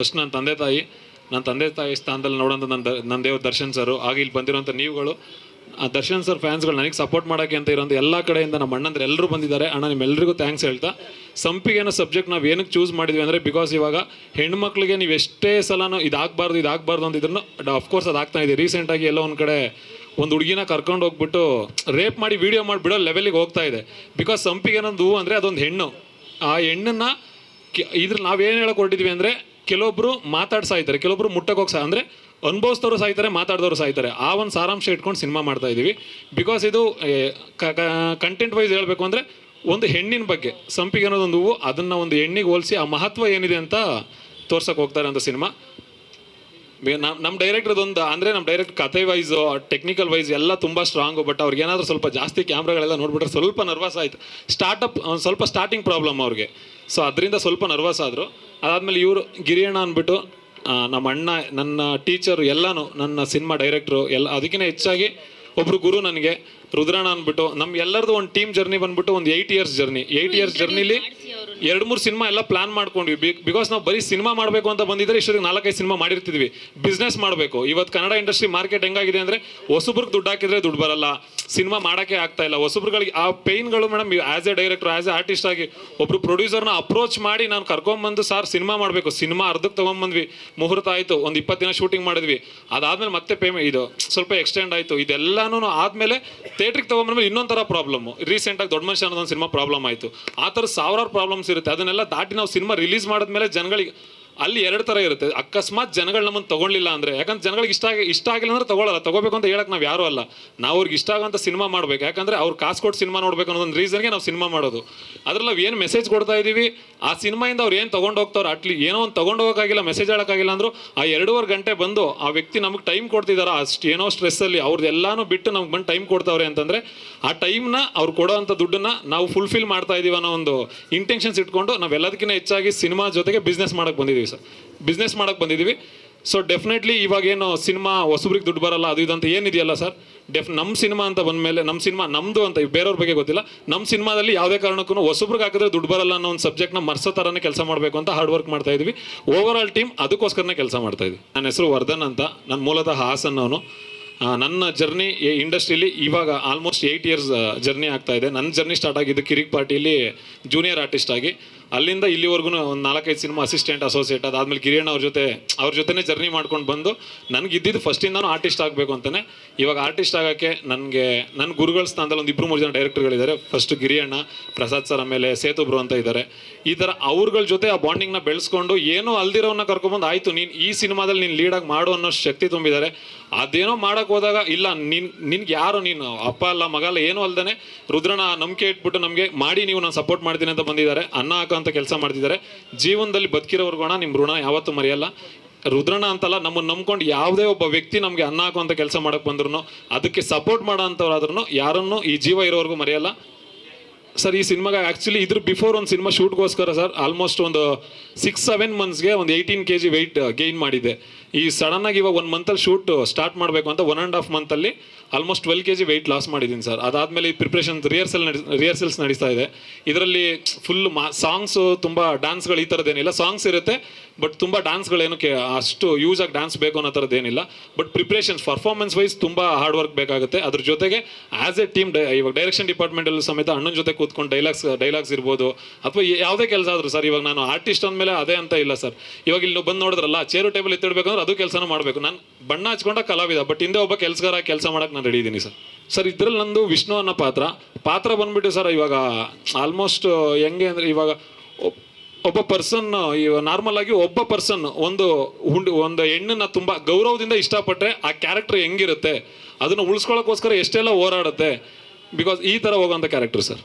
First ನನ್ನ ತಂದೆ ತಾಯಿ ಸ್ಥಾನದಲ್ಲಿ ನೋಡೋಂಥ ನನ್ನ ದೇವ್ರ ದರ್ಶನ್ ಸರ್, ಹಾಗೆ ಇಲ್ಲಿ ಬಂದಿರೋಂಥ ನೀವುಗಳು, ಆ ದರ್ಶನ್ ಸರ್ ಫ್ಯಾನ್ಸ್ಗಳು ನನಗೆ ಸಪೋರ್ಟ್ ಮಾಡೋಕ್ಕೆ ಅಂತ ಇರೋಂಥ ಎಲ್ಲ ಕಡೆಯಿಂದ ನಮ್ಮ ಅಣ್ಣಂದ್ರೆ ಎಲ್ಲರೂ ಬಂದಿದ್ದಾರೆ. ಅಣ್ಣ ನಿಮ್ಮೆಲ್ಲರಿಗೂ ಥ್ಯಾಂಕ್ಸ್ ಹೇಳ್ತಾ, ಸಂಪಿಗೆ ಅನ್ನೋ ಸಬ್ಜೆಕ್ಟ್ ನಾವು ಏನಕ್ಕೆ ಚೂಸ್ ಮಾಡಿದ್ವಿ ಅಂದರೆ, ಬಿಕಾಸ್ ಇವಾಗ ಹೆಣ್ಮಕ್ಳಿಗೆ ನೀವು ಎಷ್ಟೇ ಸಲನೂ ಇದಾಗಬಾರ್ದು ಅಂತಿದ್ರು ಅಫ್ಕೋರ್ಸ್ ಅದಾಗ್ತಾ ಇದೆ. ರೀಸೆಂಟಾಗಿ ಎಲ್ಲೋ ಒಂದು ಕಡೆ ಒಂದು ಹುಡುಗಿನ ಕರ್ಕೊಂಡು ಹೋಗ್ಬಿಟ್ಟು ರೇಪ್ ಮಾಡಿ ವೀಡಿಯೋ ಮಾಡಿ ಬಿಡೋ ಲೆವೆಲಿಗೆ ಹೋಗ್ತಾ ಇದೆ. ಬಿಕಾಸ್ ಸಂಪಿಗೆ ಅನ್ನೋದು ಹೂವು ಅಂದರೆ ಅದೊಂದು ಹೆಣ್ಣು. ಆ ಹೆಣ್ಣನ್ನು ಇದ್ರ ನಾವೇನು ಹೇಳಕ್ಕೆ ಹೊರಟಿದ್ವಿ ಅಂದರೆ, ಕೆಲವೊಬ್ಬರು ಮಾತಾಡ್ಸಾ ಇದ್ದಾರೆ, ಕೆಲವೊಬ್ರು ಮುಟ್ಟಕ್ಕೆ ಹೋಗಿ ಅಂದರೆ ಅನುಭವಿಸಿದವರು ಸಾಯ್ತಾರೆ, ಮಾತಾಡಿದವರು ಸಾಯ್ತಾರೆ. ಆ ಒಂದು ಸಾರಾಂಶ ಇಟ್ಕೊಂಡು ಸಿನಿಮಾ ಮಾಡ್ತಾ ಇದ್ದೀವಿ. ಬಿಕಾಸ್ ಇದು ಕಂಟೆಂಟ್ ವೈಸ್ ಹೇಳಬೇಕು ಅಂದರೆ ಒಂದು ಹೆಣ್ಣಿನ ಬಗ್ಗೆ, ಸಂಪಿಗೆ ಅನ್ನೋದೊಂದು ಹೂವು, ಅದನ್ನು ಒಂದು ಹೆಣ್ಣಿಗೆ ಹೋಲಿಸಿ ಆ ಮಹತ್ವ ಏನಿದೆ ಅಂತ ತೋರ್ಸಕ್ಕೆ ಹೋಗ್ತಾರೆ ಅಂತ ಸಿನಿಮಾ. ನಮ್ಮ ಡೈರೆಕ್ಟರ್ದೊಂದು ಅಂದರೆ ನಮ್ಮ ಡೈರೆಕ್ಟ್ ಕಥೆ ವೈಸು ಟೆಕ್ನಿಕಲ್ ವೈಸ್ ಎಲ್ಲ ತುಂಬ ಸ್ಟ್ರಾಂಗು. ಬಟ್ ಅವ್ರಿಗೆ ಏನಾದರೂ ಸ್ವಲ್ಪ ಜಾಸ್ತಿ ಕ್ಯಾಮ್ರಾಗಳೆಲ್ಲ ನೋಡ್ಬಿಟ್ರೆ ಸ್ವಲ್ಪ ನರ್ವಸ್ ಆಯಿತು. ಸ್ವಲ್ಪ ಸ್ಟಾರ್ಟಿಂಗ್ ಪ್ರಾಬ್ಲಮ್ ಅವ್ರಿಗೆ, ಸೊ ಅದರಿಂದ ಸ್ವಲ್ಪ ನರ್ವಸ್ ಆದರು. ಅದಾದಮೇಲೆ ಇವರು ಗಿರಿಯಣ್ಣ ಅಂದ್ಬಿಟ್ಟು ನಮ್ಮ ಅಣ್ಣ, ನನ್ನ ಟೀಚರು, ಎಲ್ಲನೂ ನನ್ನ ಸಿನಿಮಾ ಡೈರೆಕ್ಟ್ರು ಎಲ್ಲ. ಅದಕ್ಕಿಂತ ಹೆಚ್ಚಾಗಿ ಒಬ್ಬರು ಗುರು ನನಗೆ, ರುದ್ರಣ್ಣ ಅಂದ್ಬಿಟ್ಟು. ನಮ್ಮ ಎಲ್ಲರದು ಒಂದು ಟೀಮ್ ಜರ್ನಿ ಬಂದ್ಬಿಟ್ಟು ಒಂದು 8 ಇಯರ್ಸ್ ಜರ್ನಿ. 8 ಇಯರ್ಸ್ ಜರ್ನಿಲಿ 2-3 ಸಿನಿಮಾ ಎಲ್ಲ ಪ್ಲಾನ್ ಮಾಡ್ಕೊಂಡ್ವಿ. ಬಿಕಾಸ್ ನಾವು ಬರೀ ಸಿನಿಮಾ ಮಾಡಬೇಕು ಅಂತ ಬಂದಿದ್ರೆ ಇಷ್ಟೊತ್ತಿಗೆ 4-5 ಸಿನಿಮಾ ಮಾಡಿರ್ತಿದ್ವಿ. ಬಿಸ್ನೆಸ್ ಮಾಡಬೇಕು. ಇವತ್ತು ಕನ್ನಡ ಇಂಡಸ್ಟ್ರಿ ಮಾರ್ಕೆಟ್ ಹೆಂಗಾಗಿದೆ ಅಂದರೆ, ಹೊಸಬ್ರಿಗೆ ದುಡ್ಡು ಹಾಕಿದ್ರೆ ದುಡ್ಡು ಬರಲ್ಲ, ಸಿನಿಮಾ ಮಾಡೋಕ್ಕೆ ಆಗ್ತಾ ಇಲ್ಲ. ಹೊಸಬ್ರುಗಳಿಗೆ ಆ ಪೇಯ್ನ್ಗಳು madam. As a director, as a artist ಆಗಿ ಒಬ್ಬರು ಪ್ರೊಡ್ಯೂಸರ್ನ ಅಪ್ರೋಚ್ ಮಾಡಿ ನಾನು ಕರ್ಕೊಂಬಂದು, ಸಾರ್ ಸಿನಿಮಾ ಮಾಡಬೇಕು, ಸಿನಿಮಾ ಅರ್ಧಕ್ಕೆ ತೊಗೊಂಬಂದ್ವಿ, ಮುಹೂರ್ತ ಆಯಿತು, ಒಂದು 20 ದಿನ ಶೂಟಿಂಗ್ ಮಾಡಿದ್ವಿ. ಅದಾದಮೇಲೆ ಮತ್ತೆ ಇದು ಸ್ವಲ್ಪ ಎಕ್ಸ್ಟೆಂಡ್ ಆಯಿತು. ಇದೆಲ್ಲನೂ ಆದಮೇಲೆ ಥಿಯೇಟ್ರಿಗೆ ತೊಗೊಂಬಂದ್ಮೇಲೆ ಇನ್ನೊಂದು ಥರ ಪ್ರಾಬ್ಲಮ್ಮು. ರೀಸೆಂಟಾಗಿ ದೊಡ್ಡ ಮನುಷ್ಯ ಅನ್ನೋದೊಂದು ಸಿನಿಮಾ ಪ್ರಾಬ್ಲಮ್ ಆಯಿತು. ಆ ಥರ ಸಾವಿರಾರು ಪ್ರಾಬ್ಲಮ್ಸ್ ಇರುತ್ತೆ. ಅದನ್ನೆಲ್ಲ ದಾಟಿ ನಾವು ಸಿನಿಮಾ ರಿಲೀಸ್ ಮಾಡಿದ್ಮೇಲೆ ಜನಗಳಿಗೆ ಅಲ್ಲಿ 2 ಥರ ಇರುತ್ತೆ. ಅಕಸ್ಮಾತ್ ಜನಗಳು ನಮ್ಮನ್ನು ತೊಗೊಳ್ಳಿಲ್ಲ ಅಂದರೆ, ಯಾಕಂದ್ರೆ ಜನಗಳಿಗೆ ಇಷ್ಟ ಆಗಿಲ್ಲ ಅಂದ್ರೆ ತೊಗೊಳ್ಳಲ್ಲ. ತೊಗೋಬೇಕು ಅಂತ ಹೇಳಕ್ಕೆ ನಾವು ಯಾರೂ ಅಲ್ಲ. ನಾವು ಅವ್ರಿಗೆ ಇಷ್ಟ ಆಗೋಂಥ ಸಿನಿಮಾ ಮಾಡಬೇಕು. ಯಾಕಂದರೆ ಅವ್ರು ಕಾಸು ಕೊಟ್ಟು ಸಿನಿಮಾ ನೋಡಬೇಕು ಅನ್ನೋದೊಂದು ರೀಸನ್ಗೆ ನಾವು ಸಿನಿಮಾ ಮಾಡೋದು. ಅದ್ರಲ್ಲಿ ನಾವು ಏನು ಮೆಸೇಜ್ ಕೊಡ್ತಾ ಇದ್ದೀವಿ, ಆ ಸಿನಿಮಾಯಿಂದ ಅವ್ರು ಏನು ತೊಗೊಂಡು ಹೋಗ್ತಾರೋ, ಏನೋ ಒಂದು ತೊಗೊಂಡು ಹೋಗೋಕ್ಕಾಗಿಲ್ಲ, ಮೆಸೇಜ್ ಹೇಳೋಕ್ಕಾಗಿಲ್ಲ ಅಂದರು, ಆ 2.5 ಗಂಟೆ ಬಂದು ಆ ವ್ಯಕ್ತಿ ನಮಗೆ ಟೈಮ್ ಕೊಡ್ತಿದ್ದಾರೆ. ಅಷ್ಟು ಏನೋ ಸ್ಟ್ರೆಸ್ಸಲ್ಲಿ ಅವ್ರದ್ದೆಲ್ಲನೂ ಬಿಟ್ಟು ನಮ್ಗೆ ಬಂದು ಟೈಮ್ ಕೊಡ್ತಾವ್ರೆ ಅಂತಂದರೆ, ಆ ಟೈಮ್ನ ಅವ್ರು ಕೊಡೋವಂಥ ದುಡ್ಡನ್ನು ನಾವು ಫುಲ್ಫಿಲ್ ಮಾಡ್ತಾ ಇದ್ದೀವಿ ಅನ್ನೋ ಒಂದು ಇಂಟೆನ್ಷನ್ಸ್ ಇಟ್ಕೊಂಡು ನಾವೆಲ್ಲದಕ್ಕಿಂತ ಹೆಚ್ಚಾಗಿ ಸಿನಿಮಾ ಜೊತೆಗೆ ಬಿಸ್ನೆಸ್ ಮಾಡೋಕ್ಕೆ ಬಂದಿದ್ದೀವಿ ಸರ್. ಬಿಸ್ನೆಸ್ ಮಾಡೋಕ್ಕೆ ಬಂದಿದ್ದೀವಿ. ಸೊ ಡೆಫಿನೆಟ್ಲಿ ಇವಾಗೇನು ಸಿನಿಮಾ ಹೊಸಬ್ರಿಗೆ ದುಡ್ಡು ಬರಲ್ಲ ಅದು ಇದಂತ ಏನಿದೆಯಲ್ಲ ಸರ್, ನಮ್ಮ ಸಿನಿಮಾ ಅಂತ ಬಂದಮೇಲೆ, ನಮ್ಮ ಸಿನಿಮಾ ನಮ್ಮದು ಅಂತ ಬೇರೆಯವ್ರ ಬಗ್ಗೆ ಗೊತ್ತಿಲ್ಲ, ನಮ್ಮ ಸಿನಿಮಾದಲ್ಲಿ ಯಾವುದೇ ಕಾರಣಕ್ಕೂ ಹೊಸಬ್ರಿಗೆ ಹಾಕಿದ್ರೆ ದುಡ್ಡು ಬರಲ್ಲ ಅನ್ನೋ ಒಂದು ಸಬ್ಜೆಕ್ಟ್ನ ಮರ್ಸೋ ಥರನೇ ಕೆಲಸ ಮಾಡಬೇಕು ಅಂತ ಹಾರ್ಡ್ ವರ್ಕ್ ಮಾಡ್ತಾ ಇದ್ವಿ. ಓವರ್ ಆಲ್ ಟೀಮ್ ಅದಕ್ಕೋಸ್ಕರನೇ ಕೆಲಸ ಮಾಡ್ತಾ ಇದ್ವಿ. ನನ್ನ ಹೆಸರು ವರ್ಧನ್ ಅಂತ, ನಾನು ಮೂಲತಃ ಹಾಸನ್ನವನು. ನನ್ನ ಜರ್ನಿ ಇಂಡಸ್ಟ್ರಿಲಿ ಇವಾಗ ಆಲ್ಮೋಸ್ಟ್ 8 ಇಯರ್ಸ್ ಜರ್ನಿ ಆಗ್ತಾ ಇದೆ. ನನ್ನ ಜರ್ನಿ ಸ್ಟಾರ್ಟ್ ಆಗಿದ್ದು ಕಿರಿಕ್ ಪಾರ್ಟಿಲಿ ಜೂನಿಯರ್ ಆರ್ಟಿಸ್ಟ್ ಆಗಿ. ಅಲ್ಲಿಂದ ಇಲ್ಲಿವರೆಗೂ ಒಂದು 4-5 ಸಿನಿಮಾ ಅಸಿಸ್ಟೆಂಟ್, ಅಸೋಸಿಯೇಟ್. ಅದಾದಮೇಲೆ ಗಿರಿಯಣ್ಣ ಅವ್ರ ಜೊತೆನೇ ಜರ್ನಿ ಮಾಡ್ಕೊಂಡು ಬಂದು ನನಗಿದ್ದಿದ್ದು ಫಸ್ಟಿಂದನೂ ಆರ್ಟಿಸ್ಟ್ ಆಗಬೇಕು ಅಂತಲೇ. ಇವಾಗ ಆರ್ಟಿಸ್ಟ್ ಆಗೋಕ್ಕೆ ನನಗೆ ನನ್ನ ಗುರುಗಳ ಸ್ಥಾನದಲ್ಲಿ ಒಂದು 2-3 ಜನ ಡೈರೆಕ್ಟರ್ಗಳಿದ್ದಾರೆ. ಫಸ್ಟ್ ಗಿರಿಯಣ್ಣ, ಪ್ರಸಾದ್ ಸರ್, ಆಮೇಲೆ ಸೇತು ಬ್ರೋ ಅಂತ ಇದ್ದಾರೆ. ಈ ಥರ ಅವ್ರಗಳ ಜೊತೆ ಆ ಬಾಂಡಿಂಗ್ನ ಬೆಳೆಸ್ಕೊಂಡು ಏನೋ ಅಲ್ದಿರೋನ್ನ ಕರ್ಕೊಂಬಂದು, ಆಯಿತು ನೀನು ಈ ಸಿನಿಮಾದಲ್ಲಿ ನೀನು ಲೀಡಾಗಿ ಮಾಡು ಅನ್ನೋ ಶಕ್ತಿ ತುಂಬಿದ್ದಾರೆ. ಅದೇನೋ ಮಾಡೋಕ್ಕೆ ಹೋದಾಗ, ಇಲ್ಲ ನಿನ್ಗೆ ಯಾರು, ನೀನು ಅಪ್ಪ ಅಲ್ಲ ಮಗ ಅಲ್ಲ ಏನೂ ಅಲ್ದೇ ರುದ್ರನ ನಂಬಿಕೆ ಇಟ್ಬಿಟ್ಟು ನಮಗೆ ಮಾಡಿ ನೀವು ನಾನು ಸಪೋರ್ಟ್ ಮಾಡ್ತೀನಿ ಅಂತ ಬಂದಿದ್ದಾರೆ. ಅನ್ನ ಹಾಕೋ ಅಂತ ಕೆಲಸ ಮಾಡ್ತಿದ್ದಾರೆ. ಜೀವನದಲ್ಲಿ ಬದುಕಿರೋರ್ಗೋಣ ನಿಮ್ಮ ಋಣ ಯಾವತ್ತೂ ಮರೆಯಲ್ಲ. ರುದ್ರಣ ಅಂತಲ್ಲ, ನಮ್ಮನ್ನು ನಂಬ್ಕೊಂಡು ಯಾವುದೇ ಒಬ್ಬ ವ್ಯಕ್ತಿ ನಮಗೆ ಅನ್ನ ಹಾಕುವಂಥ ಕೆಲಸ ಮಾಡೋಕ್ಕೆ ಬಂದ್ರು, ಅದಕ್ಕೆ ಸಪೋರ್ಟ್ ಮಾಡೋ ಅಂಥವ್ರಾದ್ರೂ ಯಾರನ್ನು ಈ ಜೀವ ಇರೋವರೆಗೂ ಮರೆಯಲ್ಲ ಸರ್. ಈ ಸಿನಿಮಾಗೆ ಆ್ಯಕ್ಚುಲಿ ಇದ್ರ ಬಿಫೋರ್ ಒಂದು ಸಿನಿಮಾ ಶೂಟ್ಗೋಸ್ಕರ ಸರ್ ಆಲ್ಮೋಸ್ಟ್ ಒಂದು 6-7 ಮಂತ್ಸ್ಗೆ ಒಂದು 18 kg ವೆಯ್ಟ್ ಗೇನ್ ಮಾಡಿದ್ದೆ. ಈ ಸಡನ್ನಾಗಿ ಇವಾಗ 1 ಮಂತಲ್ಲಿ ಶೂಟ್ ಸ್ಟಾರ್ಟ್ ಮಾಡಬೇಕು ಅಂತ 1.5 ಮಂತಲ್ಲಿ ಆಲ್ಮೋಸ್ಟ್ 12 kg ವೆಯ್ಟ್ ಲಾಸ್ ಮಾಡಿದ್ದೀನಿ ಸರ್. ಅದಾದಮೇಲೆ ಪ್ರಿಪ್ರೇಷನ್ ರಿಹರ್ಸಲ್ಸ್ ನಡೀತಾ ಇದೆ. ಇದರಲ್ಲಿ ಫುಲ್ ಸಾಂಗ್ಸು, ತುಂಬ ಡ್ಯಾನ್ಸ್ಗಳು ಈ ಥರದ್ದೇನಿಲ್ಲ. ಸಾಂಗ್ಸ್ ಇರುತ್ತೆ ಬಟ್ ತುಂಬ ಡ್ಯಾನ್ಸ್ಗಳೇನು ಅಷ್ಟು ಯೂಸ್ ಆಗಿ ಡ್ಯಾನ್ಸ್ ಬೇಕು ಅನ್ನೋ ಥರದ್ದೇನಿಲ್ಲ. ಬಟ್ ಪ್ರಿಪ್ರೇಷನ್ಸ್ ಪರ್ಫಾರ್ಮೆನ್ಸ್ ವೈಸ್ ತುಂಬ ಹಾರ್ಡ್ ವರ್ಕ್ ಬೇಕಾಗುತ್ತೆ. ಅದ್ರ ಜೊತೆಗೆ ಆ್ಯಸ್ ಎ ಟೀಮ್ ಇವಾಗ ಡೈರೆಕ್ಷನ್ ಡಿಪಾರ್ಟ್ಮೆಂಟಲ್ಲೂ ಸಮೇತ ಅಣ್ಣನ ಜೊತೆ ಕೂತ್ಕೊಂಡು ಡೈಲಾಗ್ಸ್ ಇರ್ಬೋದು, ಅಥವಾ ಯಾವುದೇ ಕೆಲಸ ಆದರೂ ಸರ್. ಇವಾಗ ನಾನು ಆರ್ಟಿಸ್ಟ್ ಅಂದಮೇಲೆ ಅದೇ ಅಂತ ಇಲ್ಲ ಸರ್. ಇವಾಗ ಇಲ್ಲಿ ಬಂದು ನೋಡಿದ್ರಲ್ಲ, ಚೇರು ಟೇಬಲ್ ಎತ್ತಿಡ್ಬೇಕಂದ್ರೆ ಅದು ಕೆಲಸನ ಮಾಡಬೇಕು. ನಾನು ಬಣ್ಣ ಹಚ್ಕೊಂಡ ಕಲಾವಿದ, ಬಟ್ ಹಿಂದೆ ಒಬ್ಬ ಕೆಲಸಗಾರ ಕೆಲಸ ಮಾಡೋಕ್ಕೆ ನಾನು ರೆಡಿ ಇದ್ದೀನಿ ಸರ್. ಇದ್ರಲ್ಲಿ ನಂದು ವಿಷ್ಣು ಅನ್ನೋ ಪಾತ್ರ ಬಂದ್ಬಿಟ್ಟು ಸರ್, ಇವಾಗ ಆಲ್ಮೋಸ್ಟ್ ಹೆಂಗೆ ಅಂದರೆ, ಇವಾಗ ಒಬ್ಬ ಪರ್ಸನ್, ನಾರ್ಮಲ್ ಆಗಿ ಒಬ್ಬ ಪರ್ಸನ್ ಒಂದು ಹೆಣ್ಣನ್ನ ತುಂಬ ಗೌರವದಿಂದ ಇಷ್ಟಪಟ್ಟರೆ ಆ ಕ್ಯಾರೆಕ್ಟರ್ ಹೆಂಗಿರುತ್ತೆ, ಅದನ್ನು ಉಳಿಸ್ಕೊಳ್ಳೋಕ್ಕೋಸ್ಕರ ಎಷ್ಟೆಲ್ಲ ಹೋರಾಡುತ್ತೆ. ಬಿಕಾಸ್ ಈ ಥರ ಹೋಗೋಂಥ ಕ್ಯಾರೆಕ್ಟರ್ ಸರ್.